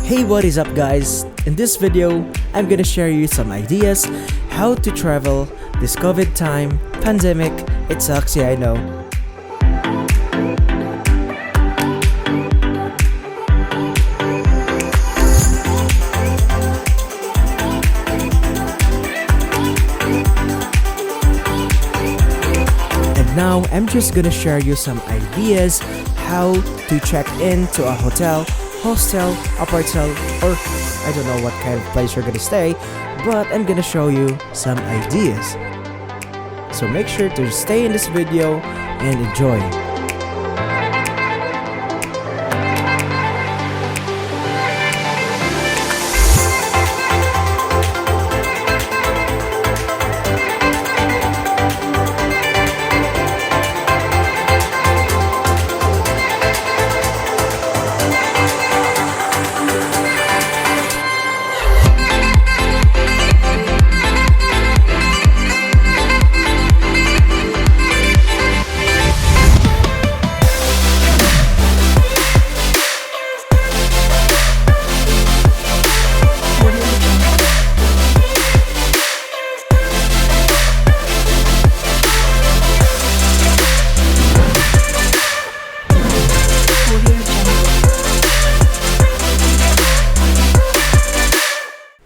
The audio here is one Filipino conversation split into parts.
Hey, what is up guys? In this video, I'm gonna share you some ideas how to travel this COVID time, pandemic. It sucks, yeah, I know. And now I'm just gonna share you some ideas how to check in to a hotel, hostel, apartment, or I don't know what kind of place you're gonna stay, but I'm gonna show you some ideas. So make sure to stay in this video and enjoy.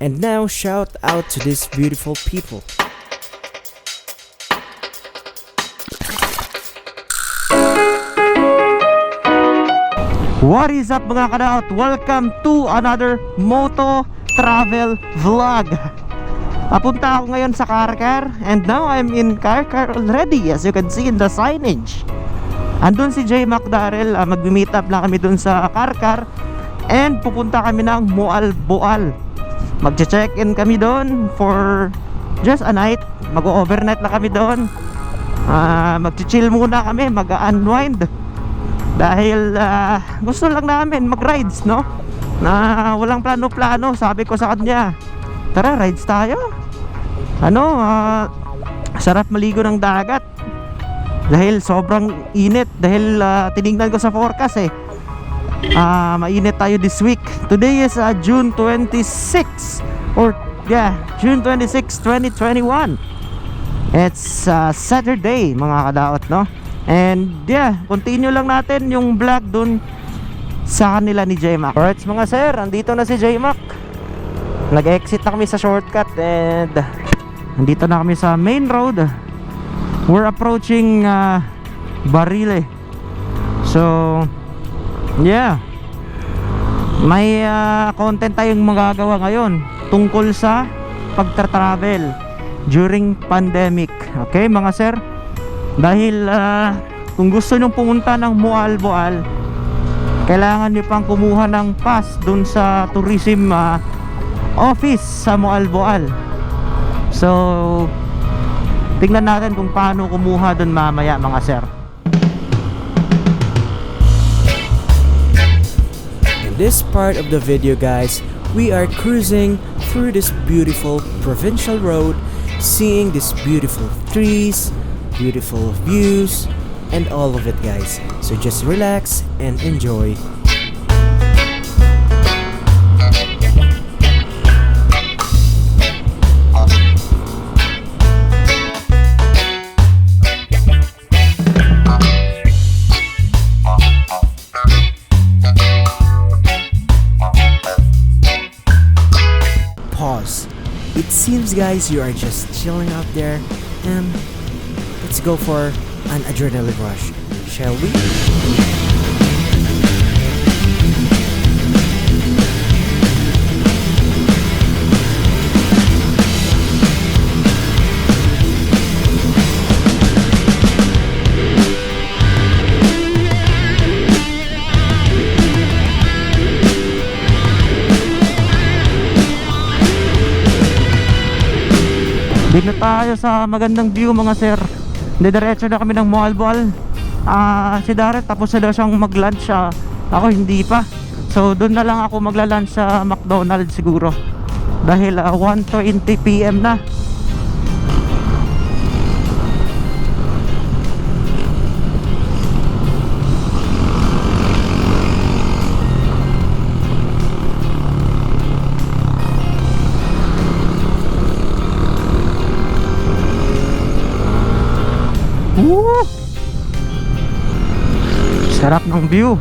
And now shout out to these beautiful people. What is up mga kadaot? Welcome to another moto travel vlog. Papunta ako ngayon sa Karkar and now I'm in Karkar already, as you can see in the signage. Andun si J Mac Darrell, mag-meet up lang kami dun sa Karkar and pupunta kami ng Moalboal. Magche-check-in kami doon for just a night. Mag-overnight na kami doon. Magche-chill muna kami, mag-unwind. Dahil gusto lang namin mag-rides, no? Na walang plano-plano. Sabi ko sa kanya, tara, rides tayo. Sarap maligo ng dagat. Dahil sobrang init. Dahil tinignan ko sa forecast mainit tayo this week. Today is June 26 June 26, 2021. It's Saturday mga kadaot, no? And continue lang natin yung vlog dun sa kanila ni J-Mac. Alright mga sir, andito na si J-Mac. Nag-exit na kami sa shortcut and andito na kami sa main road. We're approaching Barile. So may content tayong magagawa ngayon tungkol sa pagta-travel during pandemic. Okay mga sir? Dahil kung gusto nyong pumunta ng Moalboal, kailangan nyo pang kumuha ng pass dun sa tourism office sa Moalboal. So tingnan natin kung paano kumuha dun mamaya mga sir. This part of the video guys, we are cruising through this beautiful provincial road, seeing these beautiful trees, beautiful views, and all of it guys. So just relax and enjoy. It seems guys you are just chilling out there, and let's go for an adrenaline rush, shall we? Dito na tayo sa magandang view mga sir. Diretso na kami ng Moalboal. Si Darren tapos na daw siyang mag-lunch. Ako hindi pa. So doon na lang ako magla-lunch sa McDonald's siguro. Dahil 1:20 PM na. Woo! Sarap ng view.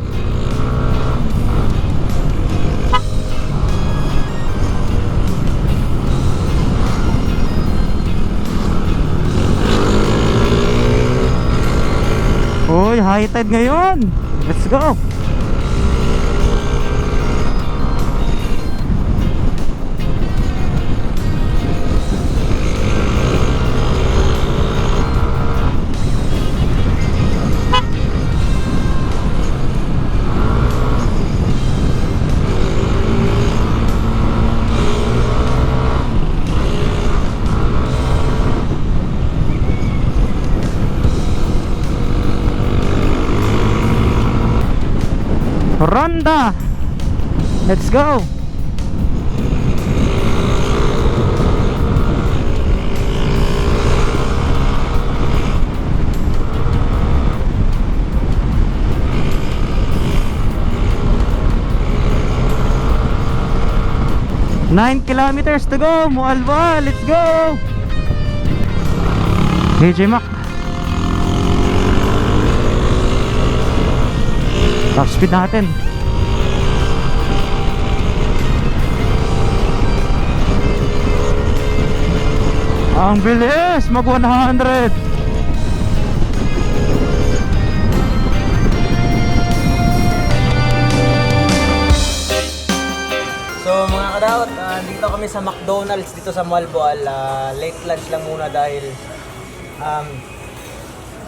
Uy, high tide ngayon. Let's go. Ronda. Let's go. Nine kilometers to go, Mualba. Let's go. DJ Mac. Top speed natin. Ang bilis, mag 100. So mga kadawat, dito kami sa McDonald's dito sa Malboal. Late lunch lang muna dahil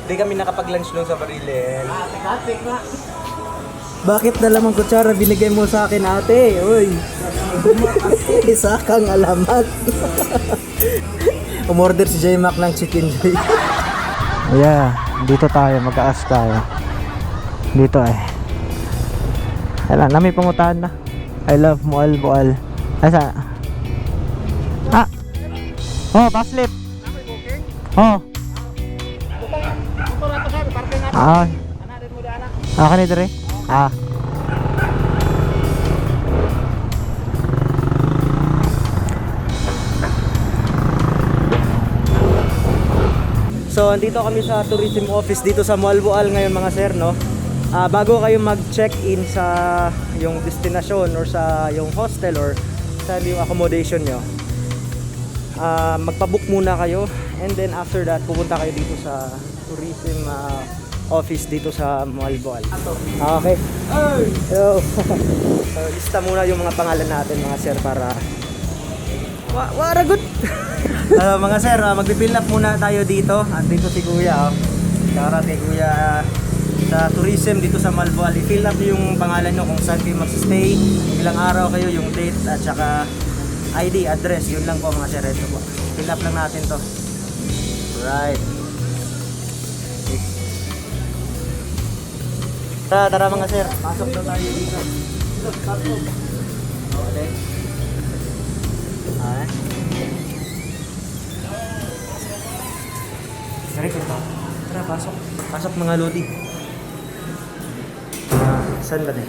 di kami nakapag-lunch nung sa Barile. Bakit dalawang kutsara binigay mo sa akin, ate? Uy, isa kang alamat. Umorder si J-Mac ng chicken joy. Yeah, dito tayo, mag-aas tayo. Dito eh. Alam, na may pangutan na. I love Mualboal. Asa? Ah! Oh, paslip! Oh! Ah! Ah, kanito rin? Ah! So, andito kami sa tourism office dito sa Malboal ngayon mga sir, no? Bago kayo mag-check-in sa yung destinasyon or sa yung hostel or sa yung accommodation nyo, magpabook muna kayo, and then after that, pupunta kayo dito sa tourism office dito sa Malboal. Okay. So, lista muna yung mga pangalan natin mga sir para waragot. Mga sir, magpipill up muna tayo dito. At dito si Kuya, Shoutout kay Kuya sa tourism dito sa Malboal. I-fill up yung pangalan nyo kung saan kayo mag-stay, ilang araw kayo, yung date at saka ID, address. Yun lang po mga sir. Ito po. Fill up lang natin to. Right. Tara mga sir, pasok na tayo dito. Okay. Sorry ko to. Tara, pasok. Pasok mga lodi. Saan ba din?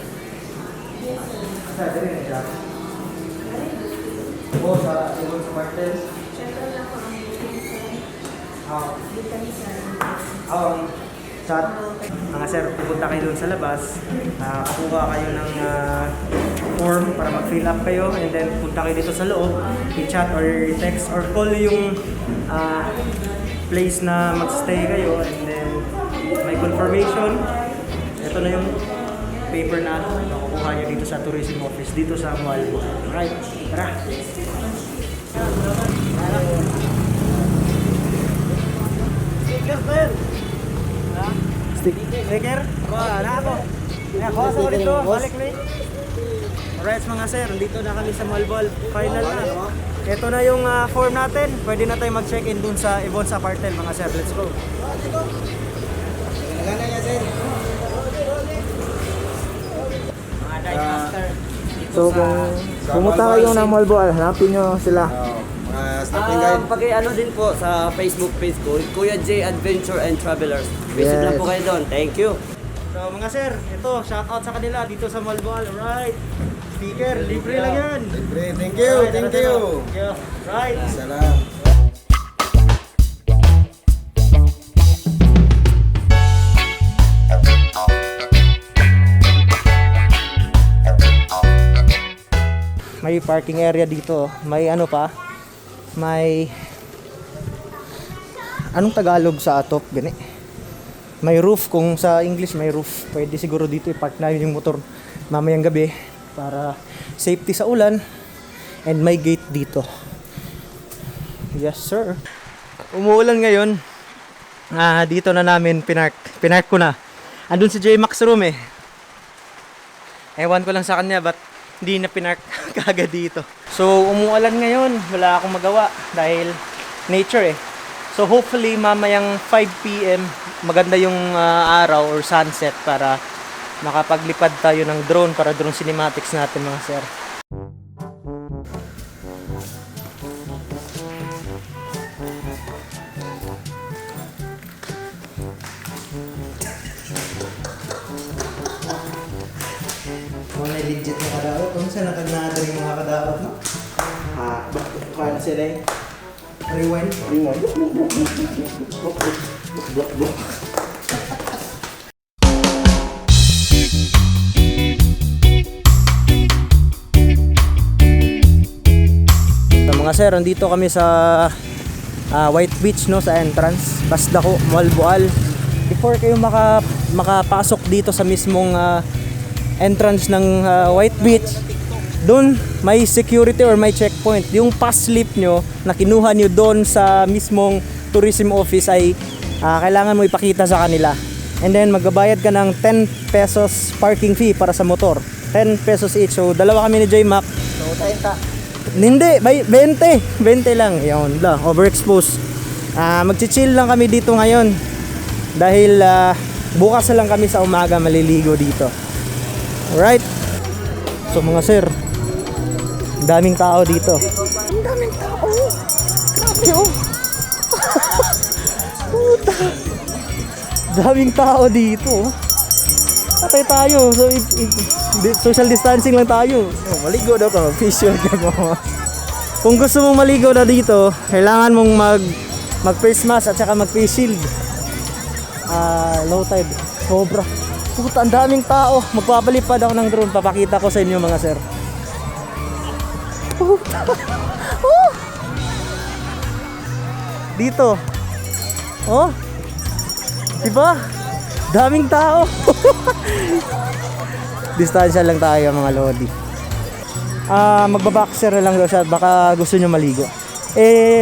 Saan ba din siya? O, sa ibon sa Martels? Chat. Mga sir, pupunta kayo dun sa labas. Kukuha kayo ng form para mag-fill up kayo, and then punta kayo dito sa loob, i-chat or i-text or call yung place na mag-stay kayo, and then may confirmation. Ito na yung paper na makukuha nyo dito sa tourism office dito sa Malboal. Alright, tara! Sticker? Kuha na ako. Kuha sa ulit to, balik na. Alright mga sir, dito na kami sa Malboal. Final na. Ito na yung form natin. Pwede na tayo mag-check-in dun sa Ibon sa Partel mga sir. Let's go. So kung pumunta kayo ng Malboal, hanapin nyo sila. Pag ano din po sa Facebook page ko, Kuya J Adventure and Travelers. Visit Yes. lang po kayo doon. Thank you. So mga sir, ito, shout out sa kanila dito sa Malboal. Alright. Sticker, libre lang yan. Libre, thank you, Alright, thank tara, you. tara. Yeah. Right. Salam. may parking area dito. May ano pa, may anong Tagalog sa atop gani? May roof, kung sa English may roof. Pwede siguro dito i-park na yung motor mamayang gabi para safety sa ulan. And may gate dito. Yes sir. Umuulan ngayon. Dito na namin pinark ko na. Andun si J-Max room eh. Ewan ko lang sa kanya ba't hindi na pinark kagad dito. So umuulan ngayon, wala akong magawa dahil nature eh. So hopefully mamayang 5 PM maganda yung araw or sunset para makapaglipad tayo ng drone para drone cinematics natin mga sir. Muna legit na kadaot. Kung saan nakagnada yung mga kadaot, no? Kaya sila eh. Rewind. So, mga sir, andito kami sa White Beach, no, sa entrance. Pasdako, Malboal. Before kayo makapasok dito sa mismong entrance ng White Beach, doon may security or may checkpoint. Yung pass slip nyo na kinuha nyo doon sa mismong tourism office ay kailangan mo ipakita sa kanila. And then magbabayad ka ng 10 pesos parking fee para sa motor. 10 pesos each. So dalawa kami ni J-Mac. So 30. Hindi, 20 lang. Yun lang, overexposed. Magchichill lang kami dito ngayon. Dahil bukas na lang kami sa umaga maliligo dito. Alright. So mga sir, daming tao dito. Ang daming tao. Grabe oh. Puta. Daming tao dito. Patay tayo. So social distancing lang tayo. Maligo daw ka, facial ka mo. Kung gusto mong maligo na dito, kailangan mong mag face mask at saka mag face shield. Low tide. Sobra. Puta, ang daming tao. Magpapalipad ako ng drone. Papakita ko sa inyo mga sir. Puta. Oh. Dito. Oh. Diba? Daming tao. Distansya lang tayo mga lodi. Magbaboxer na lang daw siya. Baka gusto nyo maligo.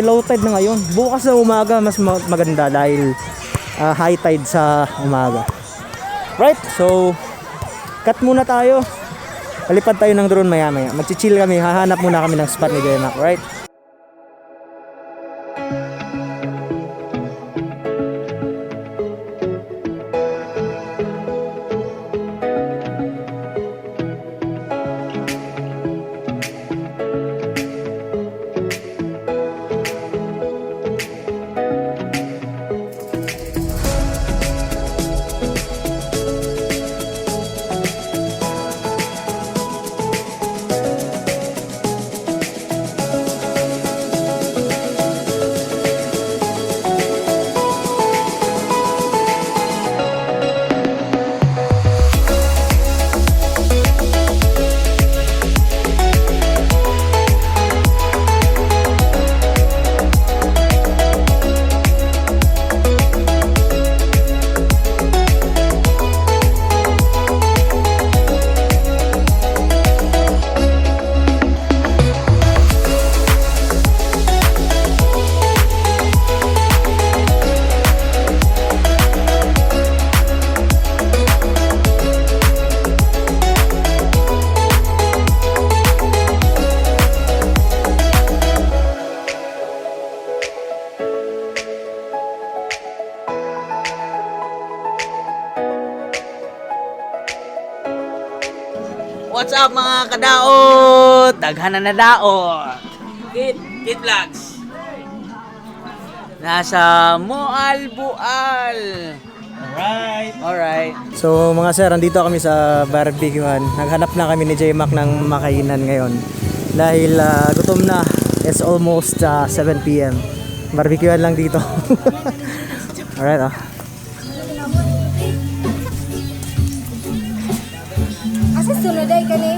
Low tide na ngayon. Bukas na umaga mas maganda dahil high tide sa umaga. Right, so cut muna tayo. Palipad tayo ng drone maya maya. Magchichill kami, hahanap muna kami ng spot ni J-Mac, right? What's up mga kadaot? Daghan na daot. Kit Vlogs. Nasa Moalboal. Alright. So mga sir, andito kami sa barbecuean. Naghanap na kami ni J-Mac ng makainan ngayon. Dahil gutom na. It's almost 7 PM. Barbecuean lang dito. Alright oh. Asa sunod ay kani?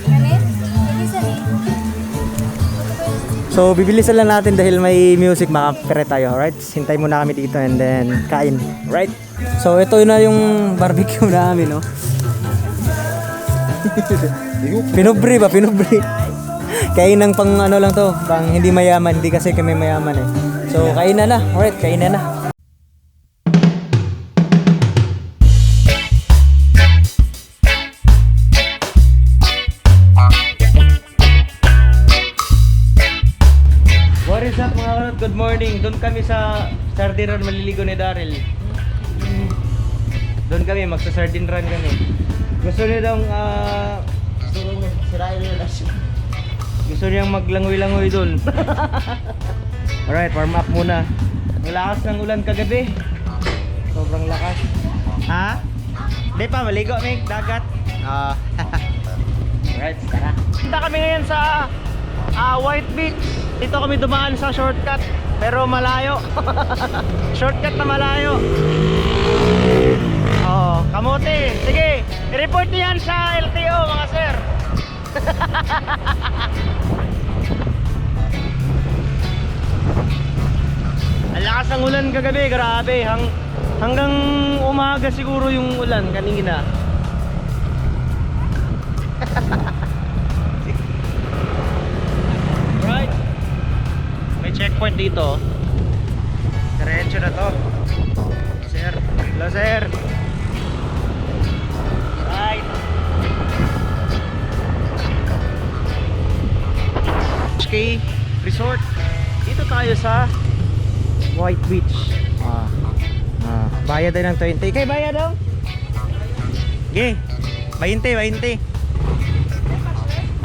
Kani? So bibilisan lang natin dahil may music, makapire tayo. Alright, hintay muna kami dito and then kain. Right? So ito na yung barbecue namin, no? Pinubri ba? Pinubri. Kainang pang ano lang to, pang hindi mayaman, hindi kasi kami mayaman eh. So kainan na. Alright, kainan na. What is up mga kanot? Good morning. Doon kami sa sardine run maliligo ni Daryl. Doon kami, magsa-sardine run kami. Gusto niya daw sirain yung relasyon. Gusto niyang maglangoy-langoy doon. Alright, warm up muna. Ang lakas ng ulan kagabi. Sobrang lakas. Ha? Hindi pa, maligo may dagat. Alright, tara. Punta kami ngayon sa White Beach. Dito kami dumaan sa shortcut. Pero malayo. Shortcut na malayo. Oh, kamote. Sige, i-report niyan sa LTO mga sir. Ang lakas ng ulan kagabi, grabe. Hanggang umaga siguro yung ulan kanina. Right. May checkpoint dito. Diretso na to. Sir, hello sir. Right. HK Resort. Dito tayo sa White Beach. Bayad tayo ng 20. Kay bayad daw? Okay. 20.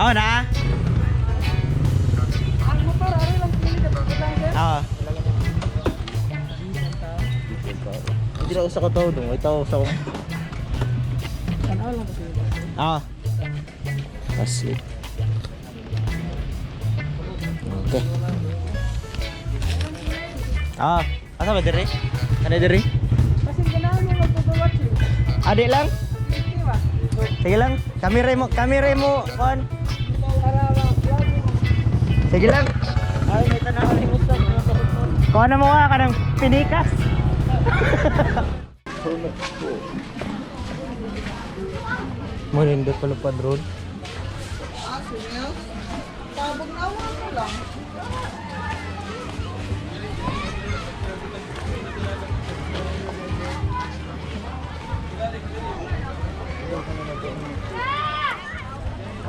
Oh, na? Hindi na usa ko to. Ito usa ko. Asli. Okay. Asa ba diri? Ano diri? Kasi ganahan mo magpapawatch eh. Adik lang? Di ba? Sige lang. Kamera mo, kon. Para vlog mo. Sige lang. Ay, may tanaw na yung gusto. Kuha na mo ka ng pinikas. Malindot pala pa drone. Tabog-nawa ko lang.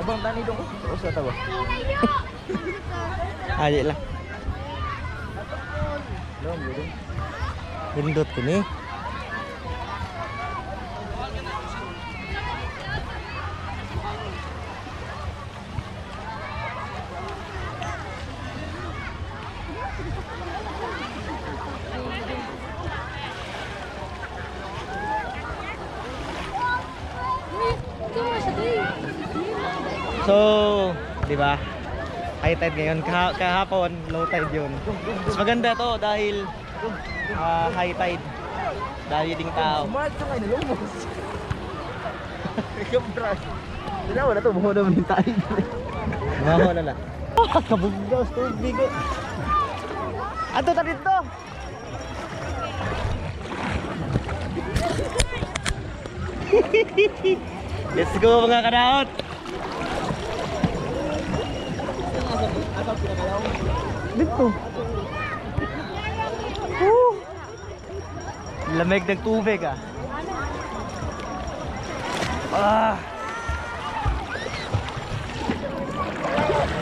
Abang tani dong. Terus kata ba? Adik lah. Lindot ko ni. So, di ba? High tide ngayon. Kahapon, low tide yun. Mas maganda to dahil high tide. Dahil ding tao. Smart ka ngayon, lumos. Kabras. Dinawa na to, buho naman yung tide. Buho na lang. Kabugdaw, tubig. Ato ta dito. Let's go mga kanaot. Dito. Lamig ng tubig ah.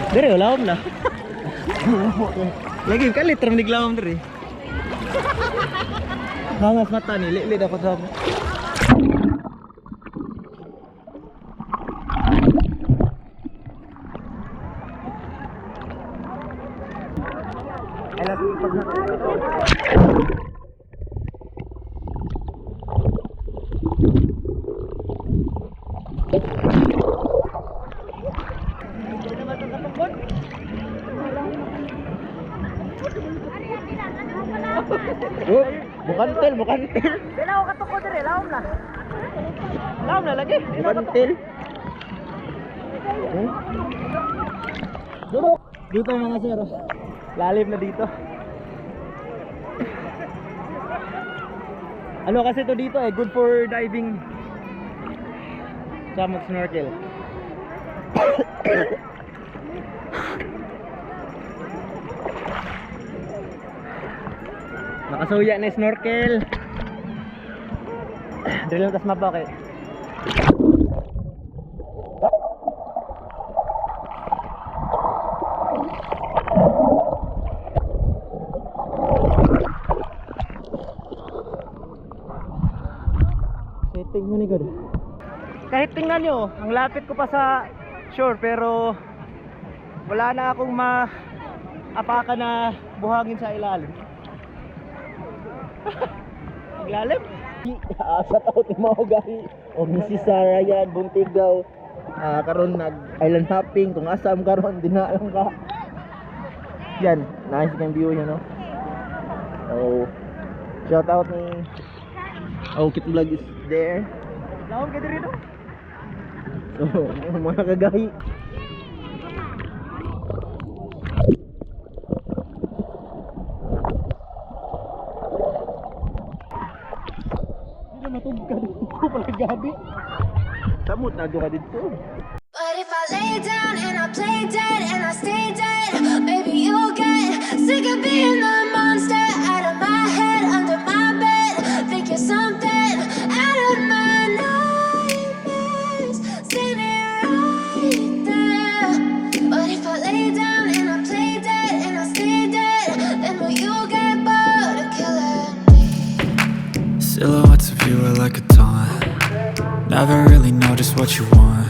Dire wala na. Lagi kalit ram niglawom dire. Bangas mata ni lili dapat sa. Bukan tel. Bilaw ka tuko dire, lawom na. Lawom na lagi. Bukan tel. Dito mga sir. Lalim na dito. Ano kasi to dito eh, good for diving. Sa mag-snorkel. Nakasuya na snorkel. Drill lang tas mapake. Setting mo ni God. Kahit tingnan nyo, ang lapit ko pa sa shore pero wala na akong maapakan na buhangin sa ilalim. Ilalim? Sa tao ti mao gahi. O si Sarah yan, buntig daw. Karon nag island hopping kung asam karon dina lang ka. Yan, nice yung view niya no. Oh. Shout out ni Kit Vlog is there. Laon ka diri no? So, mga kagahi. Matug ka dito pala gabi. Samot na ka dito. But if I lay down and I play dead and I stay dead, maybe you'll get sick of being the monster out of my head, under my bed. Think you're something out of my nightmares, standing right there. But if I lay down and I play dead and I stay dead, then will you get bored of killing me? Silhouettes of you are like a taunt. Never really know just what you want.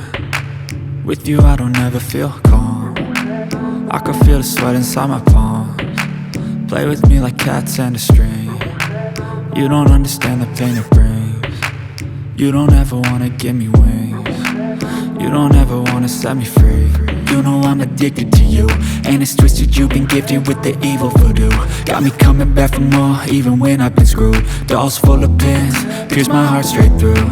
With you I don't ever feel calm. I can feel the sweat inside my palms. Play with me like cats and a string. You don't understand the pain it brings. You don't ever wanna give me wings. You don't ever wanna set me free. You know I'm addicted to you, and it's twisted, you've been gifted with the evil voodoo. Got me coming back for more, even when I've been screwed. Dolls full of pins, pierce my heart straight through.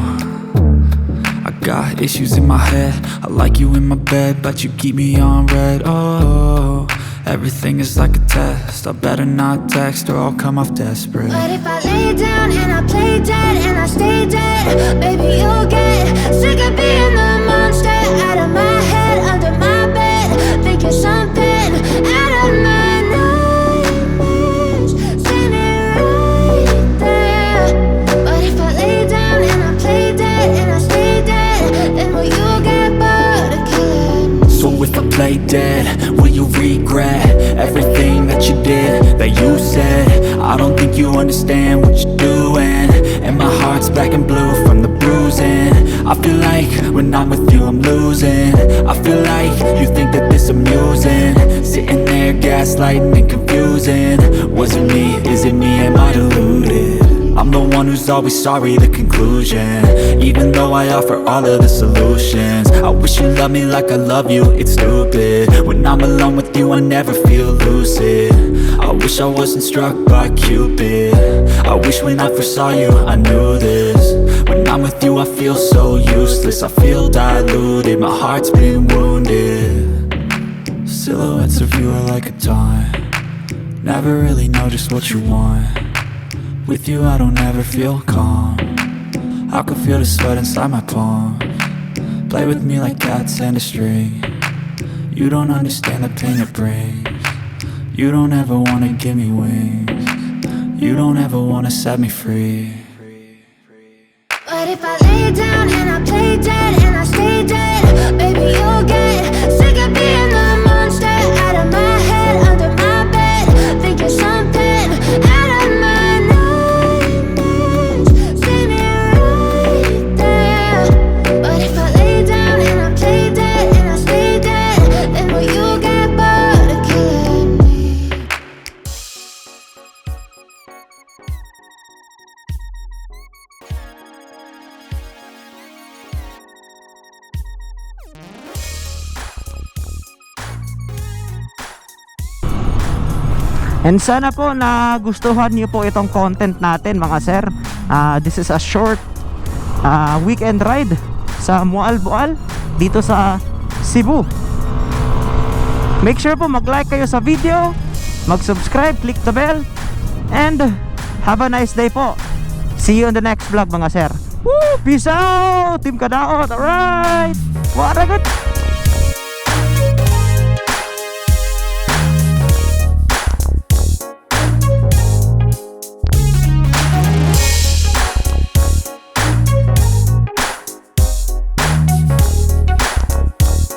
I got issues in my head, I like you in my bed, but you keep me on red. Oh, everything is like a test, I better not text or I'll come off desperate. But if I lay down and I play dead and I stay dead, baby you'll get sick of being the monster out of my head, under my bed. Think you're something out of my nightmares, standing right there. But if I lay down and I play dead and I stay dead, then will you get bored of killing me? So if I play dead, will you regret everything that you did, that you said? I don't think you understand what you're doing, and my heart's black and blue from the bruising. I feel like when I'm with you I'm losing. I feel like you think that this amusing, sitting there gaslighting and confusing. Was it me? Is it me? Am I deluded? I'm the one who's always sorry, the conclusion. Even though I offer all of the solutions, I wish you loved me like I love you, it's stupid. When I'm alone with you I never feel lucid. I wish I wasn't struck by Cupid. I wish when I first saw you I knew this. When I'm with you I feel so useless, I feel diluted, my heart's been wounded. Silhouettes of you are like a taunt. Never really know just what you want. With you I don't ever feel calm. I can feel the sweat inside my palms. Play with me like cats and a string. You don't understand the pain it brings. You don't ever wanna give me wings. You don't ever wanna set me free. But if I lay down and I play dead and I stay dead, baby you'll get sick of being the monster out of my head, under my bed. Think you're something out of my nightmares, standing right there. But if I lay down and I play dead and I stay dead, then will you get bored of killing me? And sana po nagustuhan niyo po itong content natin mga sir. This is a short weekend ride sa Moalboal dito sa Cebu. Make sure po mag-like kayo sa video, mag-subscribe, click the bell, and have a nice day po. See you on the next vlog mga sir. Woo! Peace out! Team Kadaot! Alright! What a good